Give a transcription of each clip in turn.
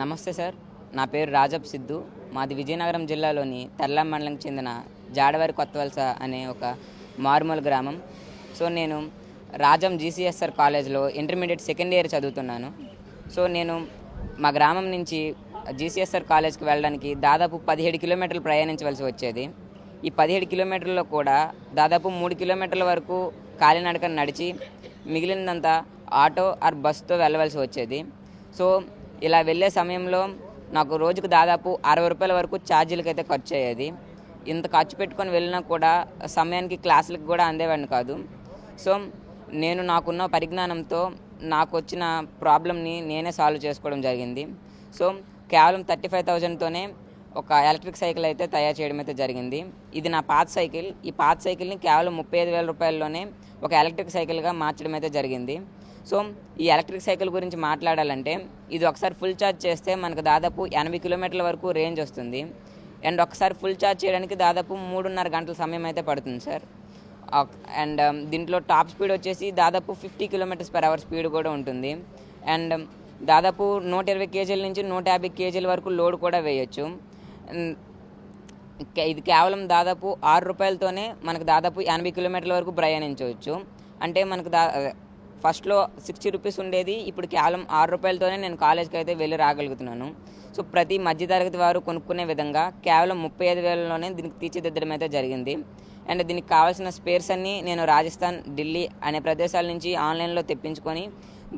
నమస్తే సార్, నా పేరు రాజప్ సిద్ధు. మాది విజయనగరం జిల్లాలోని తర్లాం మండలంకి చెందిన జాడవారి కొత్తవలస అనే ఒక మారుమూల గ్రామం. సో నేను రాజం జీసీఎస్ఆర్ కాలేజ్లో ఇంటర్మీడియట్ సెకండ్ ఇయర్ చదువుతున్నాను. సో నేను మా గ్రామం నుంచి జీసీఎస్ఆర్ కాలేజ్కి వెళ్ళడానికి దాదాపు 17 కిలోమీటర్లు ప్రయాణించవలసి వచ్చేది. ఈ 17 కిలోమీటర్లలో కూడా దాదాపు 3 కిలోమీటర్ల వరకు కాలినడక నడిచి మిగిలినంతా ఆటో ఆర్ బస్తో వెళ్ళవలసి వచ్చేది. సో ఇలా వెళ్ళే సమయంలో నాకు రోజుకు దాదాపు 60 రూపాయల వరకు ఛార్జీలకి అయితే ఖర్చు అయ్యేది. ఇంత ఖర్చు పెట్టుకొని వెళ్ళినా కూడా సమయానికి క్లాసులకు కూడా అందేవాడిని కాదు. సో నేను నాకున్న పరిజ్ఞానంతో నాకు వచ్చిన ప్రాబ్లమ్ని నేనే సాల్వ్ చేసుకోవడం జరిగింది. సో కేవలం 35,000తోనే ఒక ఎలక్ట్రిక్ సైకిల్ అయితే తయారు చేయడం అయితే జరిగింది. ఇది నా పాత సైకిల్. ఈ పాత సైకిల్ని కేవలం 35,000 రూపాయల్లోనే ఒక ఎలక్ట్రిక్ సైకిల్గా మార్చడం అయితే జరిగింది. సో ఈ ఎలక్ట్రిక్ సైకిల్ గురించి మాట్లాడాలంటే ఇది ఒకసారి ఫుల్ ఛార్జ్ చేస్తే మనకు దాదాపు 80 కిలోమీటర్ల వరకు రేంజ్ వస్తుంది. అండ్ ఒకసారి ఫుల్ ఛార్జ్ చేయడానికి దాదాపు 3.5 గంటల సమయం అయితే పడుతుంది సార్. అండ్ దీంట్లో టాప్ స్పీడ్ వచ్చేసి దాదాపు 50 km/h స్పీడ్ కూడా ఉంటుంది. అండ్ దాదాపు 120 kg నుంచి 150 kg వరకు లోడ్ కూడా వేయచ్చు. ఇది కేవలం దాదాపు 6 రూపాయలతోనే మనకు దాదాపు 80 కిలోమీటర్ల వరకు ప్రయాణించవచ్చు. అంటే మనకు ఫస్ట్లో 60 రూపీస్ ఉండేది, ఇప్పుడు కేవలం 6 రూపాయలతోనే నేను కాలేజ్కి అయితే వెళ్ళి రాగలుగుతున్నాను. సో ప్రతి మధ్యతరగతి వారు కొనుక్కునే విధంగా కేవలం 35,000లోనే దీనికి తీర్చిదిద్దడం అయితే జరిగింది. అండ్ దీనికి కావాల్సిన స్పేర్స్ అన్నీ నేను రాజస్థాన్, ఢిల్లీ అనే ప్రదేశాల నుంచి ఆన్లైన్లో తెప్పించుకొని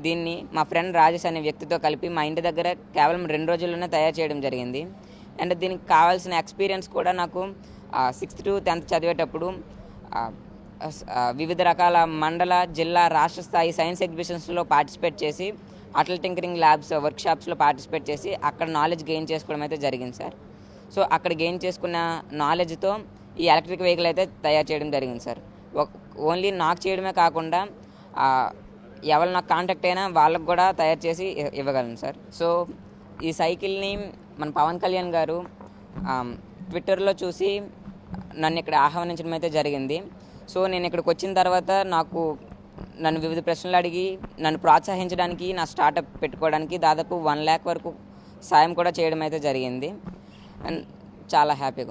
దీన్ని మా ఫ్రెండ్ రాజేష్ అనే వ్యక్తితో కలిపి మా ఇంటి దగ్గర కేవలం 2 రోజుల్లోనే తయారు చేయడం జరిగింది. అండ్ దీనికి కావాల్సిన ఎక్స్పీరియన్స్ కూడా నాకు 6th to 10th చదివేటప్పుడు వివిధ రకాల మండల, జిల్లా, రాష్ట్ర స్థాయి సైన్స్ ఎగ్జిబిషన్స్లో పార్టిసిపేట్ చేసి అటల్ టింకరింగ్ ల్యాబ్స్ వర్క్షాప్స్లో పార్టిసిపేట్ చేసి అక్కడ నాలెడ్జ్ గెయిన్ చేసుకోవడం అయితే జరిగింది సార్. సో అక్కడ గెయిన్ చేసుకున్న నాలెడ్జ్తో ఈ ఎలక్ట్రిక్ వెహికల్ అయితే తయారు చేయడం జరిగింది సార్. ఓన్లీ నాకు చేయడమే కాకుండా ఎవరు నాకు కాంటాక్ట్ అయినా వాళ్ళకు కూడా తయారు చేసి ఇవ్వగలను సార్. సో ఈ సైకిల్ని మన పవన్ కళ్యాణ్ గారు ట్విట్టర్లో చూసి నన్ను ఇక్కడ ఆహ్వానించడం అయితే జరిగింది. సో నేను ఇక్కడికి వచ్చిన తర్వాత నన్ను వివిధ ప్రశ్నలు అడిగి నన్ను ప్రోత్సహించడానికి, నా స్టార్టప్ పెట్టుకోవడానికి దాదాపు 1 lakh వరకు సాయం కూడా చేయడం అయితే జరిగింది. అండ్ చాలా హ్యాపీగా